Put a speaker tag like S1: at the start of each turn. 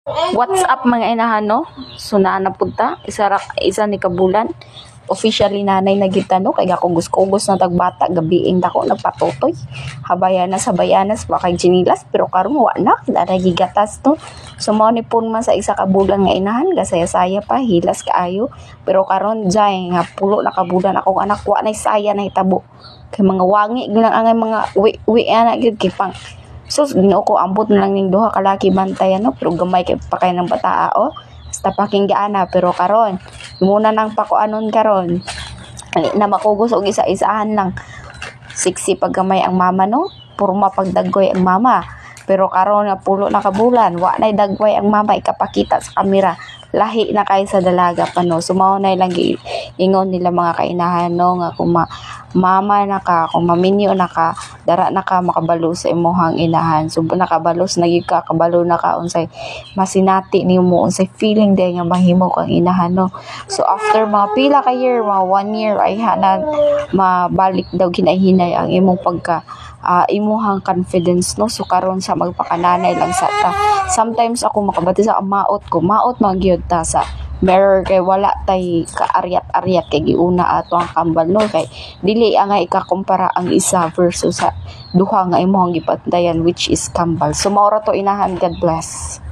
S1: What's up mga inahan no? So naa na punta, isa ni kabulan. Officially nanay na kita no, kaya ako gusto na tagbata gabiing dako nagpatutoy. Habayanas sa bayanas bakay ginilas pero karon wa na daragi gatas to. So mao ni pun man sa isa ka bulan nga inahan gasaya-saya pa hilas kaayo pero karon jay nga pulo na kabulan akong anak wa na saya na hitabo. Kay mga wangi lang ang mga wi ana gyud kipang. So, ginoo ko, ambot na lang ning duha kalaki bantayan, no? Pero gamay kay pa kay ng bataa, o. Basta pakinggaan na, pero karon, muna nang pakuanon karon. Na makugos og isa-isahan lang. Sexy pag gamay ang mama, no? Purma pag daggoy ang mama. Pero karon nga pulo na kabulan, wa nay dagway ang mama ikapakita sa kamera. Lahi na kay sa dalaga pa no. Sumaw na lang ingon nila mga kainahan no nga kung mama na ka, kung maminyo na ka, dara na ka makabalo sa imuhang inahan. So nakabalos na gyud ka, kabalo na ka unsay masinati nimo, unsay feeling day nga mahimo kang inahan no. So after mga pila ka year, mga 1 year ay hanan mabalik daw ginahinay ang imong pagka imuhang confidence no. So karon sa magpakananay lang sa ta. Sometimes ako makabati sa maot man gyud ta sa mirror kay wala tay kaaryat-aryat kay giuna ato ang kambal no kay dili nga ikakumpara ang isa versus sa duha nga imong gipantayan which is kambal. So mao ra to inahan, God bless.